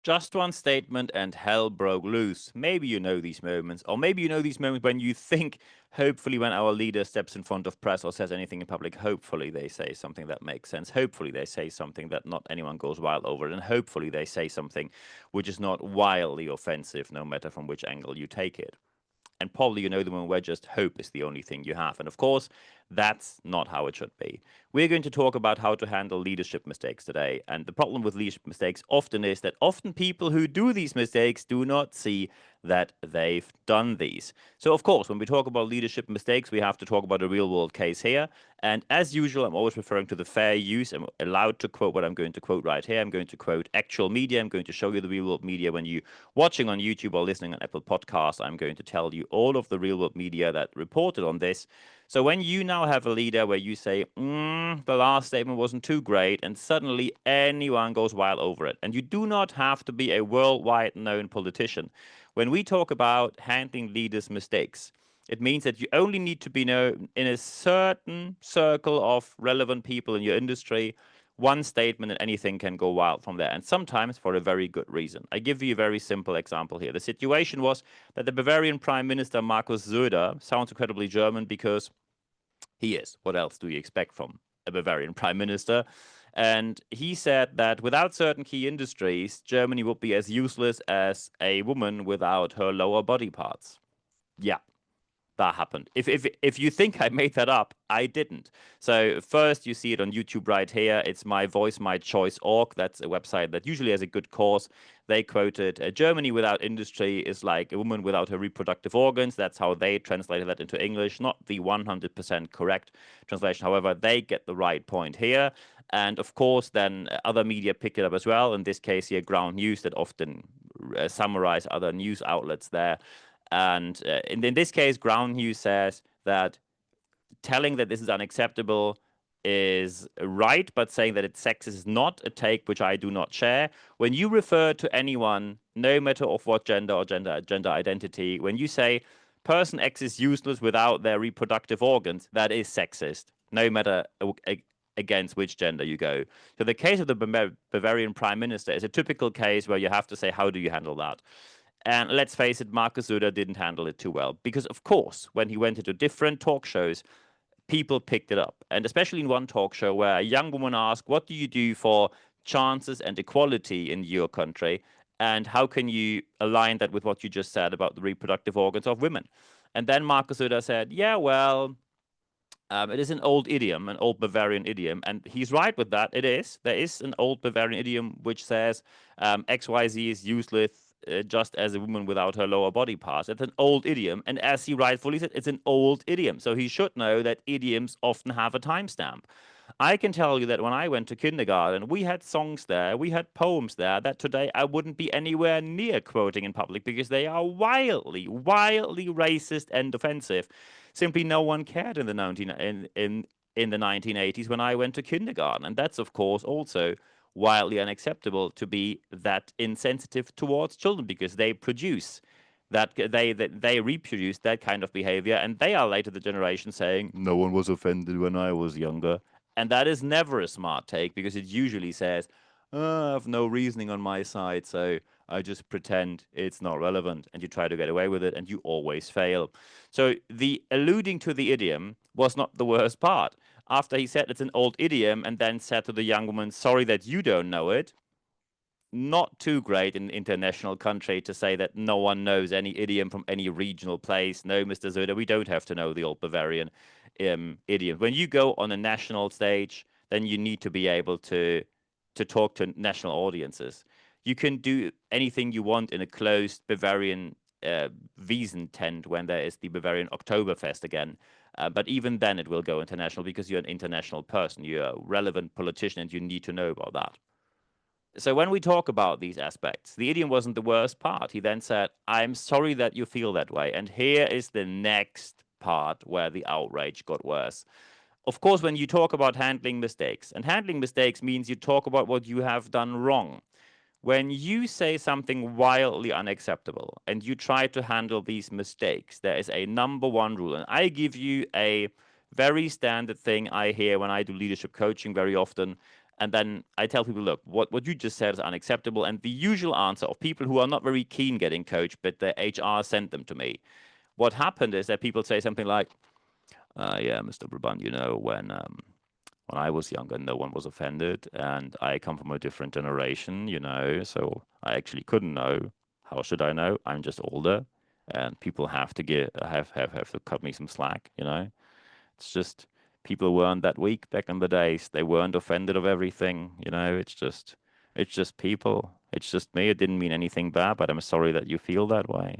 Just one statement and hell broke loose. Maybe you know these moments, or maybe you know these moments when you think, hopefully, when our leader steps in front of press or says anything in public, hopefully they say something that makes sense. Hopefully they say something that not anyone goes wild over, and hopefully they say something which is not wildly offensive, no matter from which angle you take it. And probably you know the one where just hope is the only thing you have. And of course, that's not how it should be. We're going to talk about how to handle leadership mistakes today. And the problem with leadership mistakes often is that often people who do these mistakes do not see that they've done these. So, of course, when we talk about leadership mistakes, we have to talk about a real world case here. And as usual, I'm always referring to the fair use. I'm allowed to quote what I'm going to quote right here. I'm going to quote actual media. I'm going to show you the real world media. When you watching on YouTube or listening on Apple Podcasts, I'm going to tell you all of the real world media that reported on this. So when you now have a leader where you say, the last statement wasn't too great, and suddenly anyone goes wild over it, and you do not have to be a worldwide known politician. When we talk about handling leaders' mistakes, it means that you only need to be known in a certain circle of relevant people in your industry. One statement and anything can go wild from there, and sometimes for a very good reason. I give you a very simple example here. The situation was that the Bavarian Prime Minister Markus Söder sounds incredibly German because he is. What else do you expect from a Bavarian Prime Minister? And he said that without certain key industries, Germany would be as useless as a woman without her lower body parts. Yeah, that happened. If you think I made that up, I didn't. So first you see it on YouTube right here. It's My Voice, My Choice.org. That's a website that usually has a good cause. They quoted, Germany without industry is like a woman without her reproductive organs. That's how they translated that into English. Not the 100% correct translation. However, they get the right point here. And of course, then other media pick it up as well. In this case here, Ground News that often summarize other news outlets there. And in this case, Ground News says that telling that this is unacceptable is right, but saying that it's sexist is not a take which I do not share. When you refer to anyone, no matter of what gender or gender identity, when you say person X is useless without their reproductive organs, that is sexist, no matter against which gender you go. So the case of the Bavarian Prime Minister is a typical case where you have to say, how do you handle that? And let's face it, Markus Söder didn't handle it too well. Because, of course, when he went into different talk shows, people picked it up. And especially in one talk show where a young woman asked, what do you do for chances and equality in your country? And how can you align that with what you just said about the reproductive organs of women? And then Markus Söder said, yeah, well, it is an old idiom, an old Bavarian idiom, and he's right with that. It is. There is an old Bavarian idiom which says XYZ is useless just as a woman without her lower body parts. It's an old idiom, and as he rightfully said, it's an old idiom. So he should know that idioms often have a timestamp. I can tell you that when I went to kindergarten, we had songs there, we had poems there that today I wouldn't be anywhere near quoting in public because they are wildly, wildly racist and offensive. Simply no one cared in the 1980s when I went to kindergarten, and that's of course also wildly unacceptable to be that insensitive towards children because they produce they reproduce that kind of behavior, and they are later the generation saying no one was offended when I was younger. And that is never a smart take because it usually says, I have no reasoning on my side, so I just pretend it's not relevant, and you try to get away with it, and you always fail. So the alluding to the idiom was not the worst part. After he said it's an old idiom and then said to the young woman, sorry that you don't know it, not too great in international country to say that no one knows any idiom from any regional place. No, Mr. Söder, we don't have to know the old Bavarian idiom. When you go on a national stage, then you need to be able to talk to national audiences. You can do anything you want in a closed Bavarian Wiesen tent when there is the Bavarian Oktoberfest again. But even then it will go international because you're an international person. You're a relevant politician and you need to know about that. So when we talk about these aspects, the idiom wasn't the worst part. He then said, I'm sorry that you feel that way. And here is the next part where the outrage got worse. Of course, when you talk about handling mistakes, and handling mistakes means you talk about what you have done wrong. When you say something wildly unacceptable and you try to handle these mistakes, there is a number one rule. And I give you a very standard thing I hear when I do leadership coaching very often. And then I tell people, look, what you just said is unacceptable. And the usual answer of people who are not very keen getting coached, but the HR sent them to me. What happened is that people say something like, yeah, Mr. Brabandt, when I was younger, no one was offended, and I come from a different generation, so I actually couldn't know. How should I know? I'm just older, and people have to have to cut me some slack. It's just people weren't that weak back in the days. They weren't offended of everything. It's just people. It's just me. It didn't mean anything bad, but I'm sorry that you feel that way.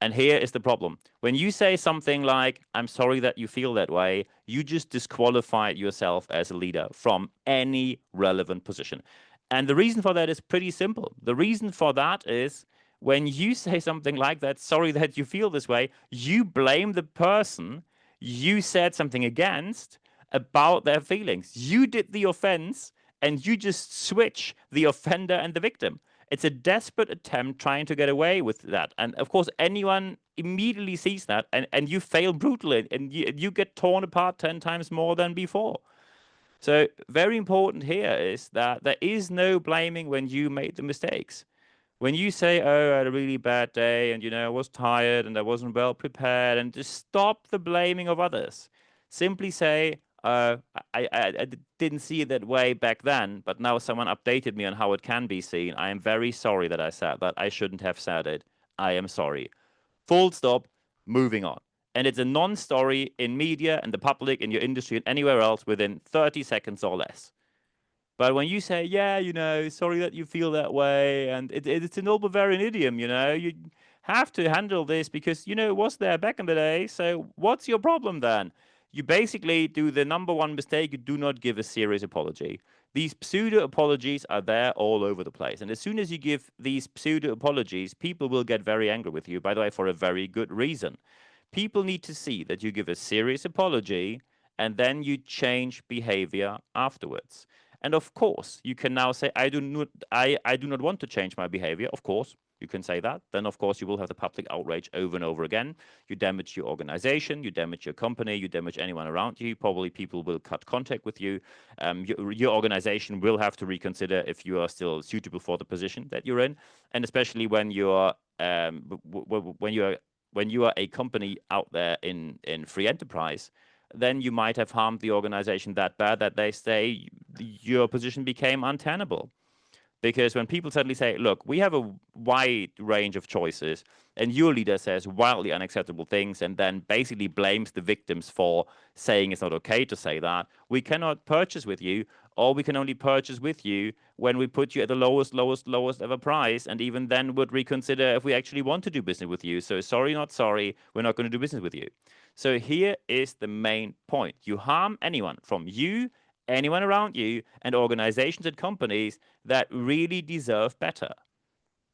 And here is the problem. When you say something like, I'm sorry that you feel that way, you just disqualify yourself as a leader from any relevant position. And the reason for that is pretty simple. The reason for that is when you say something like that, sorry that you feel this way, you blame the person you said something against about their feelings. You did the offense and you just switch the offender and the victim. It's a desperate attempt trying to get away with that. And of course, anyone immediately sees that and you fail brutally and you get torn apart 10 times more than before. So, very important here is that there is no blaming when you made the mistakes. When you say, oh, I had a really bad day and, I was tired and I wasn't well prepared, and just stop the blaming of others. Simply say, I didn't see it that way back then, but now someone updated me on how it can be seen. I am very sorry that I said that. I shouldn't have said it. I am sorry. Full stop, moving on. And it's a non story in media and the public, in your industry, and anywhere else within 30 seconds or less. But when you say, yeah, sorry that you feel that way, and it's an old Bavarian idiom, you have to handle this because, it was there back in the day. So what's your problem then? You basically do the number one mistake. You do not give a serious apology. These pseudo apologies are there all over the place. And as soon as you give these pseudo apologies, people will get very angry with you, by the way, for a very good reason. People need to see that you give a serious apology and then you change behavior afterwards. And of course, you can now say, I do not want to change my behavior. Of course, you can say that. Then, of course, you will have the public outrage over and over again. You damage your organization, you damage your company, you damage anyone around you. Probably people will cut contact with you. Your organization will have to reconsider if you are still suitable for the position that you're in. And especially when you're when you are a company out there in free enterprise, then you might have harmed the organization that bad that they say your position became untenable. Because when people suddenly say, look, we have a wide range of choices, and your leader says wildly unacceptable things and then basically blames the victims for saying it's not okay to say that, we cannot purchase with you, or we can only purchase with you when we put you at the lowest ever price, and even then would reconsider if we actually want to do business with you. So sorry, not sorry, we're not going to do business with you. So here is the main point. You harm anyone from you, anyone around you, and organizations and companies that really deserve better.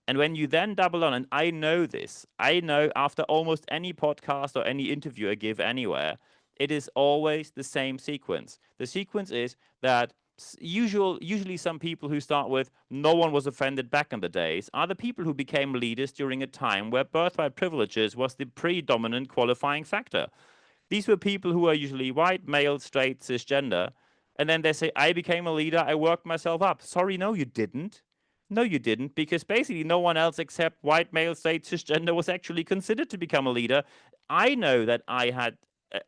And when you then double on, and I know this, I know after almost any podcast or any interview I give anywhere, it is always the same sequence. The sequence is that usually some people who start with no one was offended back in the days are the people who became leaders during a time where birthright privileges was the predominant qualifying factor. These were people who are usually white, male, straight, cisgender. And then they say, I became a leader, I worked myself up. Sorry, no, you didn't. No, you didn't, because basically no one else except white, male, straight, cisgender was actually considered to become a leader. I know that I had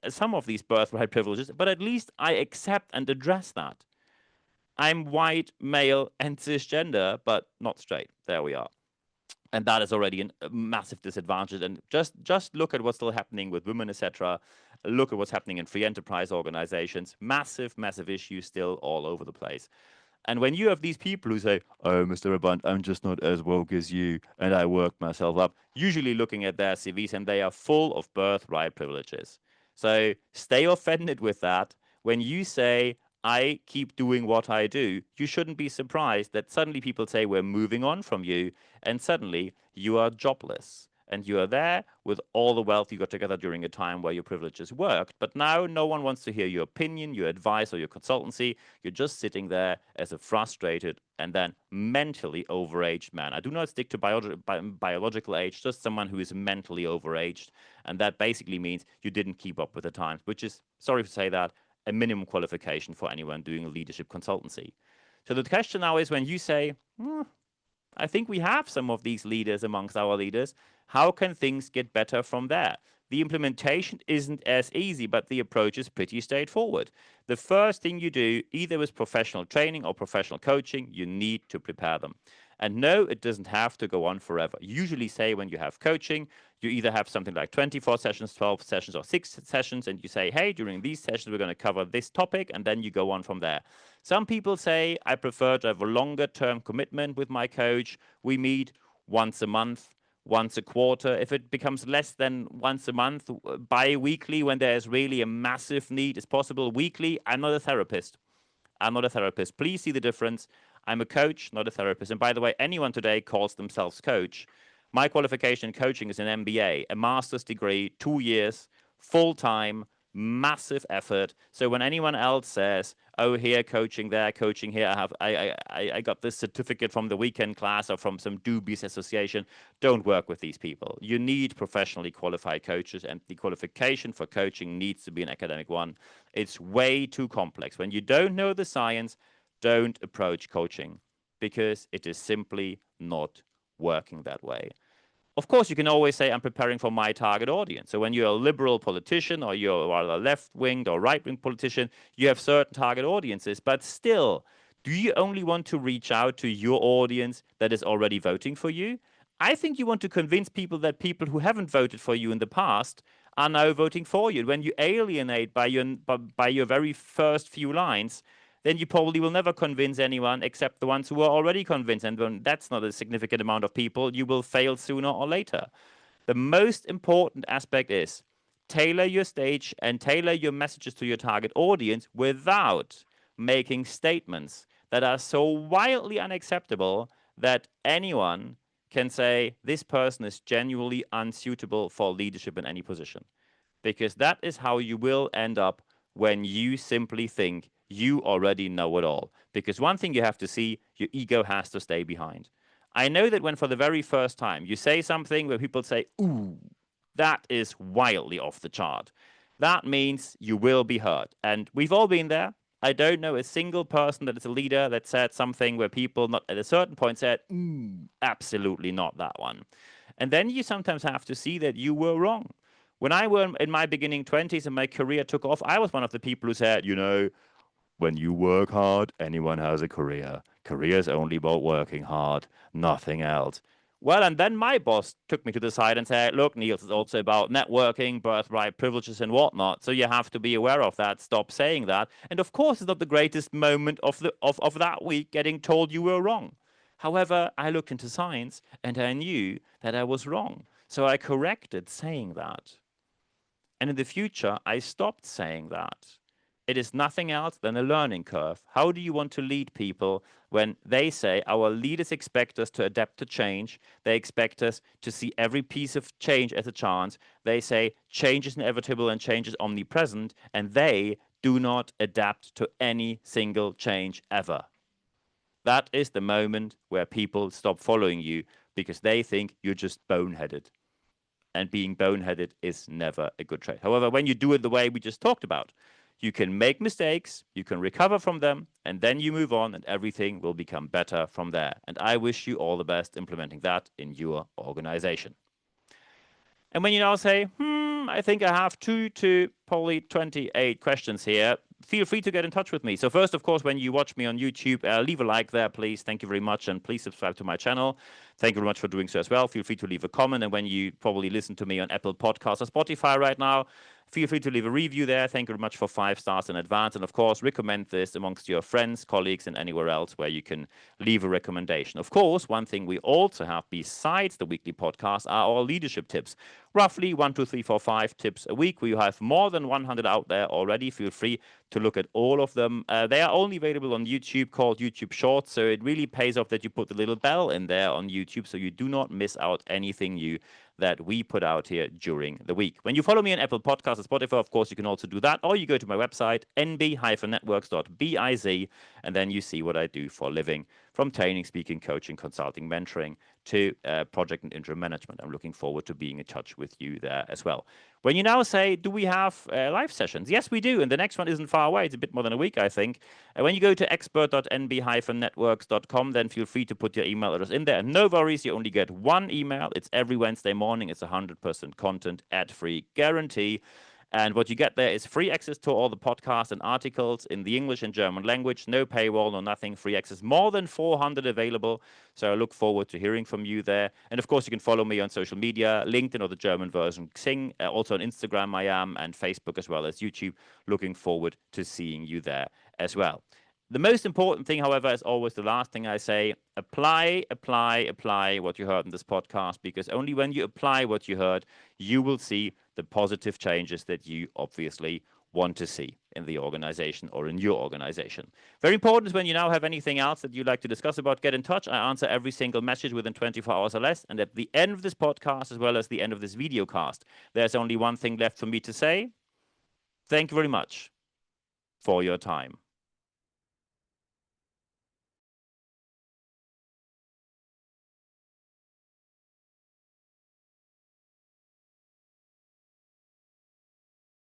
some of these birthright privileges, but at least I accept and address that. I'm white, male, and cisgender, but not straight. There we are. And that is already a massive disadvantage. And just look at what's still happening with women, etc. Look at what's happening in free enterprise organizations. Massive issues still all over the place. And when you have these people who say, oh, Mr. Brabandt, I'm just not as woke as you, and I worked myself up, usually looking at their CVs, and they are full of birthright privileges. So stay offended with that. When you say, I keep doing what I do, you shouldn't be surprised that suddenly people say, we're moving on from you, and suddenly you are jobless. And you are there with all the wealth you got together during a time where your privileges worked. But now no one wants to hear your opinion, your advice, or your consultancy. You're just sitting there as a frustrated and then mentally overaged man. I do not stick to biological age, just someone who is mentally overaged. And that basically means you didn't keep up with the times, which is, sorry to say that, a minimum qualification for anyone doing leadership consultancy. So the question now is, when you say, I think we have some of these leaders amongst our leaders, how can things get better from there? The implementation isn't as easy, but the approach is pretty straightforward. The first thing you do, either with professional training or professional coaching, you need to prepare them. And no, it doesn't have to go on forever. Usually say when you have coaching, you either have something like 24 sessions, 12 sessions, or 6 sessions, and you say, hey, during these sessions, we're going to cover this topic, and then you go on from there. Some people say, I prefer to have a longer term commitment with my coach. We meet once a month, once a quarter. If it becomes less than once a month, bi-weekly, when there's really a massive need, it's possible. Weekly, I'm not a therapist. I'm not a therapist. Please see the difference. I'm a coach, not a therapist. And by the way, anyone today calls themselves coach. My qualification in coaching is an MBA, a master's degree, 2 years, full-time, massive effort. So when anyone else says, oh, here coaching, there coaching, here I got this certificate from the weekend class or from some dubious association, don't work with these people. You need professionally qualified coaches, and the qualification for coaching needs to be an academic one. It's way too complex. When you don't know the science, don't approach coaching, because it is simply not working that way. Of course, you can always say, I'm preparing for my target audience. So when you're a liberal politician, or you're a left-winged or right-wing politician, you have certain target audiences. But still, do you only want to reach out to your audience that is already voting for you? I think you want to convince people that people who haven't voted for you in the past are now voting for you. When you alienate by your very first few lines, then you probably will never convince anyone except the ones who are already convinced. And when that's not a significant amount of people, you will fail sooner or later. The most important aspect is tailor your stage and tailor your messages to your target audience without making statements that are so wildly unacceptable that anyone can say this person is genuinely unsuitable for leadership in any position. Because that is how you will end up when you simply think you already know it all. Because one thing you have to see, your ego has to stay behind. I know that when for the very first time you say something where people say, ooh, that is wildly off the chart, that means you will be hurt. And we've all been there. I don't know a single person that is a leader that said something where people not at a certain point said, absolutely not that one. And then you sometimes have to see that you were wrong. When I were in my beginning 20s and my career took off, I was one of the people who said, when you work hard, anyone has a career. Career is only about working hard, nothing else. Well, and then my boss took me to the side and said, look, Niels, it's also about networking, birthright privileges and whatnot. So you have to be aware of that. Stop saying that. And of course, it's not the greatest moment of that week getting told you were wrong. However, I looked into science and I knew that I was wrong. So I corrected saying that. And in the future, I stopped saying that. It is nothing else than a learning curve. How do you want to lead people when they say our leaders expect us to adapt to change? They expect us to see every piece of change as a chance. They say change is inevitable and change is omnipresent, and they do not adapt to any single change ever. That is the moment where people stop following you because they think you're just boneheaded. And being boneheaded is never a good trait. However, when you do it the way we just talked about, you can make mistakes, you can recover from them, and then you move on and everything will become better from there. And I wish you all the best implementing that in your organization. And when you now say, I think I have 2 to probably 28 questions here, feel free to get in touch with me. So first, of course, when you watch me on YouTube, leave a like there, please. Thank you very much. And please subscribe to my channel. Thank you very much for doing so as well. Feel free to leave a comment. And when you probably listen to me on Apple Podcasts or Spotify right now, feel free to leave a review there. Thank you very much for 5 stars in advance. And of course, recommend this amongst your friends, colleagues, and anywhere else where you can leave a recommendation. Of course, one thing we also have besides the weekly podcast are our leadership tips. Roughly 1, 2, 3, 4, 5 tips a week. We have more than 100 out there already. Feel free to look at all of them. They are only available on YouTube, called YouTube Shorts. So it really pays off that you put the little bell in there on YouTube so you do not miss out anything new that we put out here during the week. When you follow me on Apple Podcasts or Spotify, of course, you can also do that. Or you go to my website, nb-networks.biz, and then you see what I do for a living. from training, speaking, coaching, consulting, mentoring to project and interim management. I'm looking forward to being in touch with you there as well. When you now say, do we have live sessions? Yes, we do. And the next one isn't far away. It's a bit more than a week, I think. When you go to expert.nb-networks.com, then feel free to put your email address in there. And no worries, you only get one email. It's every Wednesday morning. It's 100% content, ad-free guarantee. And what you get there is free access to all the podcasts and articles in the English and German language, no paywall, no nothing, free access, more than 400 available. So I look forward to hearing from you there. And of course, you can follow me on social media, LinkedIn or the German version, Xing, also on Instagram I am, and Facebook as well as YouTube. Looking forward to seeing you there as well. The most important thing, however, is always the last thing I say, apply what you heard in this podcast, because only when you apply what you heard, you will see the positive changes that you obviously want to see in the organization or in your organization. Very important is when you now have anything else that you'd like to discuss about, get in touch. I answer every single message within 24 hours or less. And at the end of this podcast, as well as the end of this video cast, there's only one thing left for me to say. Thank you very much for your time.